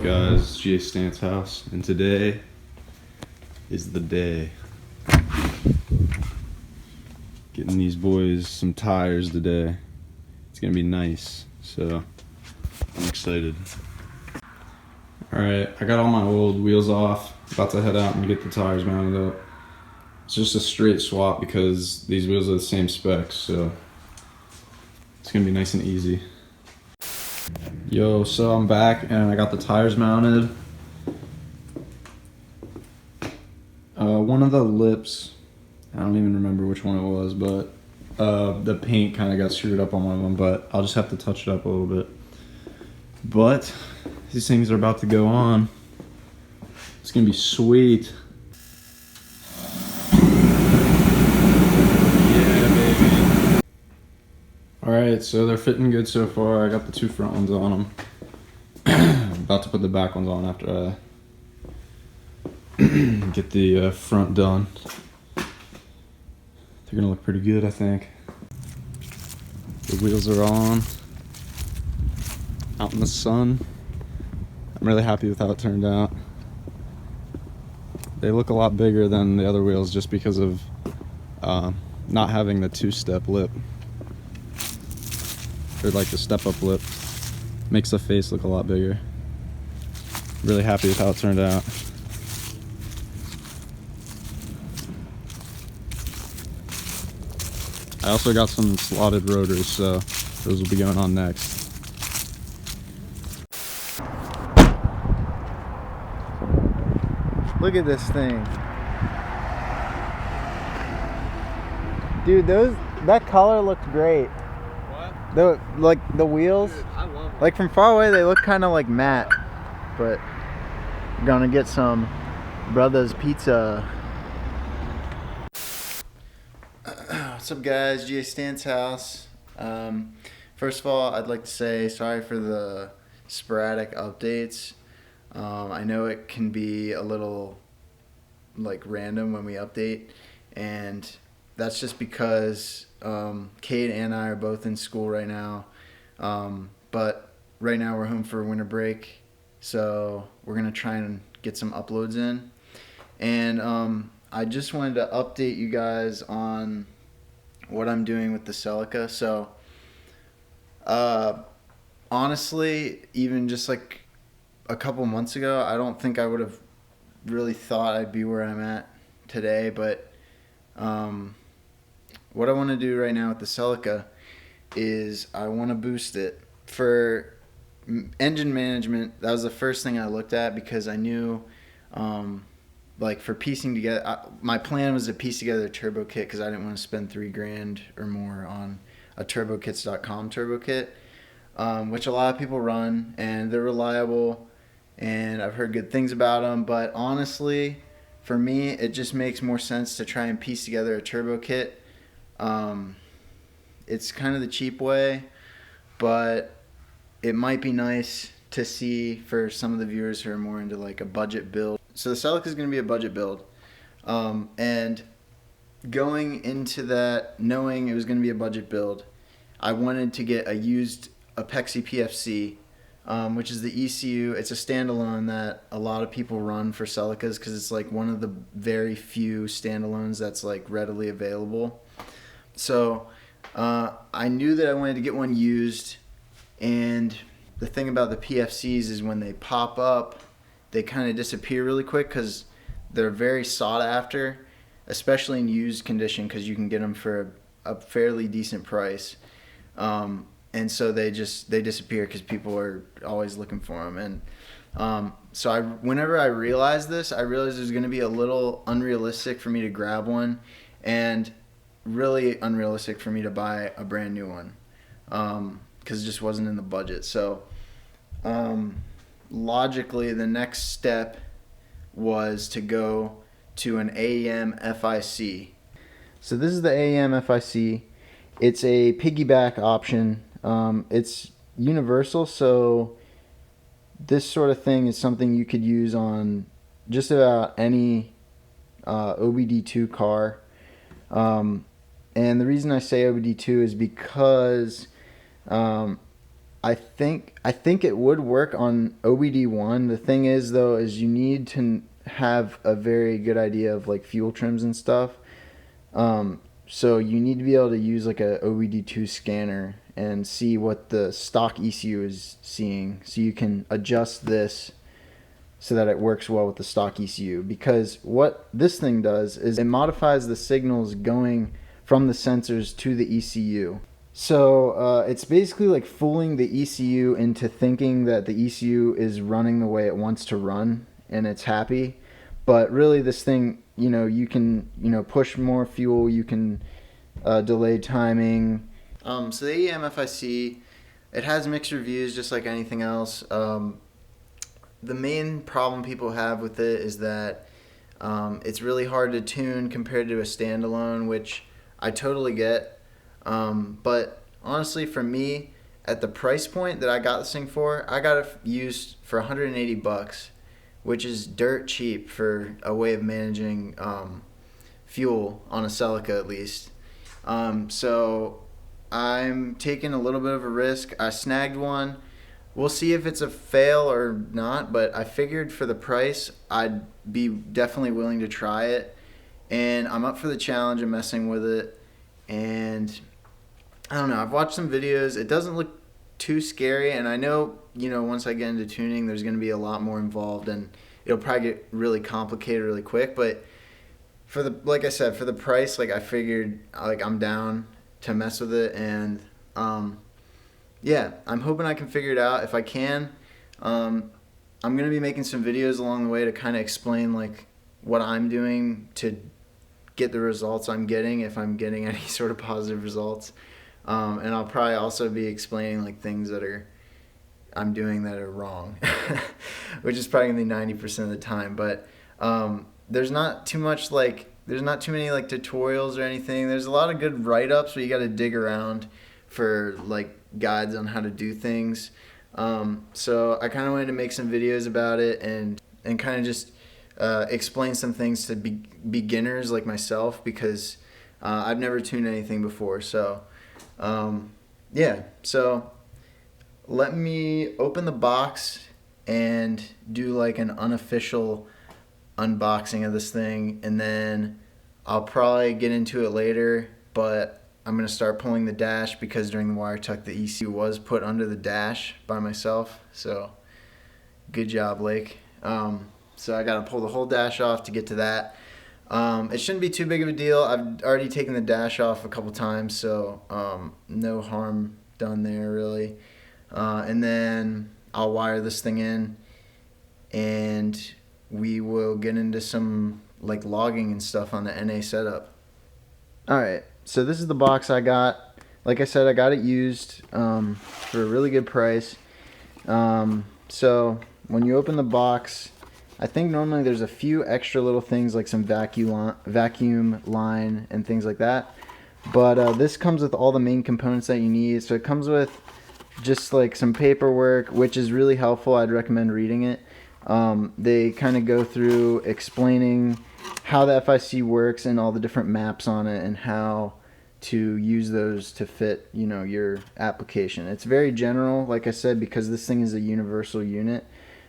guys? GA Stance House, and today is the day. Getting these boys some tires today. It's gonna be nice, so I'm excited. Alright, I got all my old wheels off, about to head out and get the tires mounted up. It's just a straight swap because these wheels are the same specs, so it's gonna be nice and easy. Yo, so I'm back and I got the tires mounted. One of the lips, I don't even remember which one it was, but the paint kind of got screwed up on one of them, but I'll just have to touch it up a little bit. But these things are about to go on. It's gonna be sweet. Yeah, baby. Alright, so they're fitting good so far. I got the two front ones on them. About to put the back ones on after I get the front done. They're gonna look pretty good, I think. The wheels are on, out in the sun. I'm really happy with how it turned out. They look a lot bigger than the other wheels just because of not having the two-step lip, or like the step-up lip. Makes the face look a lot bigger. Really happy with how it turned out. I also got some slotted rotors, so those will be going on next. Look at this thing. Dude, that color looked great. What? The wheels. Dude, I love it. Like from far away they look kind of like matte, but I'm gonna get some Brothers Pizza. What's up guys, GA Stance House. First of all, I'd like to say sorry for the sporadic updates. I know it can be a little like random when we update, and that's just because Cade and I are both in school right now, but right now we're home for winter break, so we're gonna try and get some uploads in. And I just wanted to update you guys on what I'm doing with the Celica. So honestly, even just like a couple months ago, I don't think I would have really thought I'd be where I'm at today, but what I want to do right now with the Celica is I want to boost it. For engine management, that was the first thing I looked at, because I knew like for piecing together, my plan was to piece together a turbo kit because I didn't want to spend $3,000 or more on a turbokits.com turbo kit, which a lot of people run and they're reliable and I've heard good things about them. But honestly, for me, it just makes more sense to try and piece together a turbo kit. It's kind of the cheap way, but it might be nice to see for some of the viewers who are more into like a budget build. So the Celica is going to be a budget build, and going into that knowing it was going to be a budget build, I wanted to get a used Apexi PFC, which is the ECU. It's a standalone that a lot of people run for Celicas because it's like one of the very few standalones that's like readily available. So I knew that I wanted to get one used, and the thing about the PFCs is when they pop up, they kind of disappear really quick because they're very sought after, especially in used condition, because you can get them for a fairly decent price. And so they disappear because people are always looking for them. And so whenever I realized this, I realized it was going to be a little unrealistic for me to grab one, and really unrealistic for me to buy a brand new one, because it just wasn't in the budget. So logically, the next step was to go to an AEM FIC. So this is the AEM FIC. It's a piggyback option. It's universal, so this sort of thing is something you could use on just about any OBD2 car. And the reason I say OBD2 is because I think it would work on OBD1. The thing is though, is you need to have a very good idea of like fuel trims and stuff. So you need to be able to use like a OBD2 scanner and see what the stock ECU is seeing, so you can adjust this so that it works well with the stock ECU. Because what this thing does is it modifies the signals going from the sensors to the ECU. So it's basically like fooling the ECU into thinking that the ECU is running the way it wants to run and it's happy. But really this thing, you can, push more fuel, you can delay timing. So the AEM FIC, it has mixed reviews just like anything else. The main problem people have with it is that it's really hard to tune compared to a standalone, which I totally get. But honestly, for me, at the price point that I got this thing for, I got it used for $180, which is dirt cheap for a way of managing fuel on a Celica at least. So I'm taking a little bit of a risk. I snagged one. We'll see if it's a fail or not, but I figured for the price, I'd be definitely willing to try it. And I'm up for the challenge of messing with it. And I don't know, I've watched some videos. It doesn't look too scary, and I know, once I get into tuning, there's going to be a lot more involved, and it'll probably get really complicated really quick. But like I said, for the price, like I figured, like I'm down to mess with it, and yeah, I'm hoping I can figure it out. If I can, I'm going to be making some videos along the way to kind of explain like what I'm doing to get the results I'm getting, if I'm getting any sort of positive results. And I'll probably also be explaining like things that I'm doing that are wrong, which is probably gonna be 90% of the time. But there's not too many like tutorials or anything. There's a lot of good write-ups, but you got to dig around for like guides on how to do things. So I kind of wanted to make some videos about it and kind of just explain some things to beginners like myself, because I've never tuned anything before. So yeah, so let me open the box and do like an unofficial unboxing of this thing, and then I'll probably get into it later, but I'm going to start pulling the dash because during the wire tuck the ECU was put under the dash by myself. So good job, Lake. So I got to pull the whole dash off to get to that. It shouldn't be too big of a deal. I've already taken the dash off a couple times, so no harm done there really. And then I'll wire this thing in, and we will get into some like logging and stuff on the NA setup. Alright, so this is the box I got. Like I said, I got it used for a really good price. So when you open the box, I think normally there's a few extra little things like some vacuum line and things like that. But this comes with all the main components that you need. So it comes with just like some paperwork, which is really helpful. I'd recommend reading it. They kind of go through explaining how the FIC works and all the different maps on it and how to use those to fit, your application. It's very general, like I said, because this thing is a universal unit.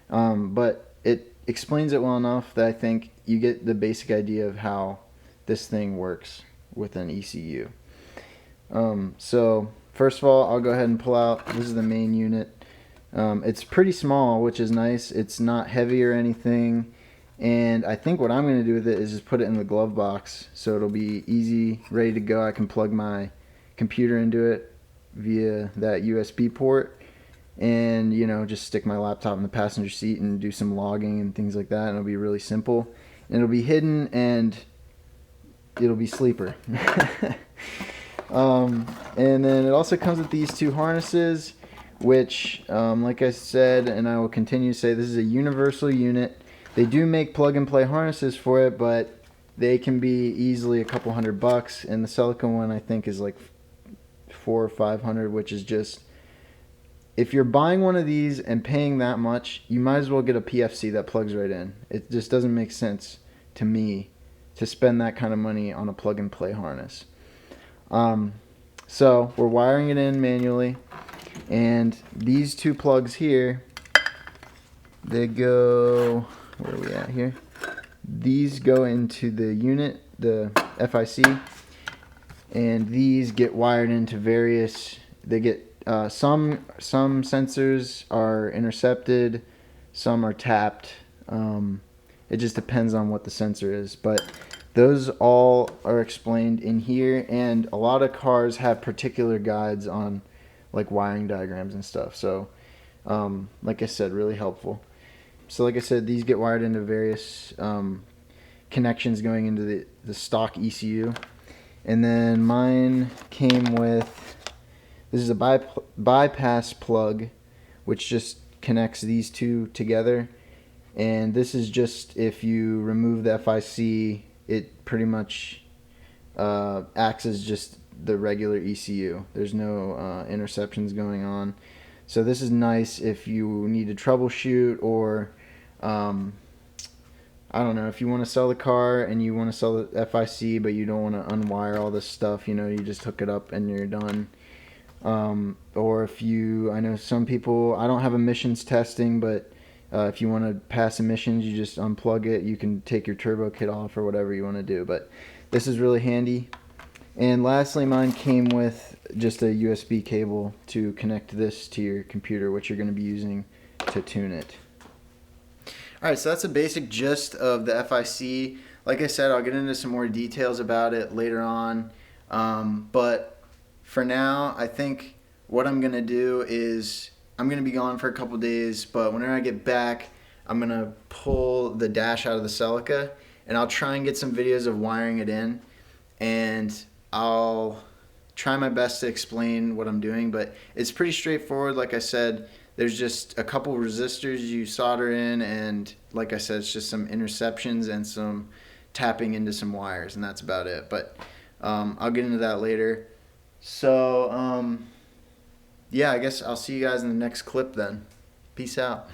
But it explains it well enough that I think you get the basic idea of how this thing works with an ECU. So first of all, I'll go ahead and pull out, this is the main unit. It's pretty small, which is nice. It's not heavy or anything. And I think what I'm going to do with it is just put it in the glove box, so it'll be easy, ready to go. I can plug my computer into it via that USB port, and just stick my laptop in the passenger seat and do some logging and things like that, and it'll be really simple. And it'll be hidden, and it'll be sleeper. And then it also comes with these two harnesses, which like I said, and I will continue to say, this is a universal unit. They do make plug and play harnesses for it, but they can be easily a couple $100, and the Celica one I think is like $400 or $500, which is just, if you're buying one of these and paying that much, you might as well get a PFC that plugs right in. It just doesn't make sense to me to spend that kind of money on a plug and play harness. So we're wiring it in manually. And these two plugs here, they go, where are we at here? These go into the unit, the FIC, and these get wired into various, they get, some sensors are intercepted, some are tapped. It just depends on what the sensor is, but those all are explained in here, and a lot of cars have particular guides on like wiring diagrams and stuff. So like I said, really helpful. So like I said, these get wired into various connections going into the stock ECU. And then mine came with, this is a bypass plug, which just connects these two together. And this is just if you remove the FIC, it pretty much acts as just the regular ECU. There's no interceptions going on. So this is nice if you need to troubleshoot, or I don't know, if you want to sell the car and you want to sell the FIC, but you don't want to unwire all this stuff, you know, you just hook it up and you're done. Or if you, I know some people, I don't have emissions testing, but if you want to pass emissions, you just unplug it. You can take your turbo kit off or whatever you want to do. But this is really handy. And lastly, mine came with just a USB cable to connect this to your computer, which you're going to be using to tune it. Alright, so that's a basic gist of the FIC. Like I said, I'll get into some more details about it later on. But for now, I think what I'm going to do is, I'm going to be gone for a couple days, but whenever I get back, I'm going to pull the dash out of the Celica, and I'll try and get some videos of wiring it in, and I'll try my best to explain what I'm doing, but it's pretty straightforward. Like I said, there's just a couple resistors you solder in, and like I said, it's just some interceptions and some tapping into some wires, and that's about it. But I'll get into that later. So yeah, I guess I'll see you guys in the next clip then. Peace out.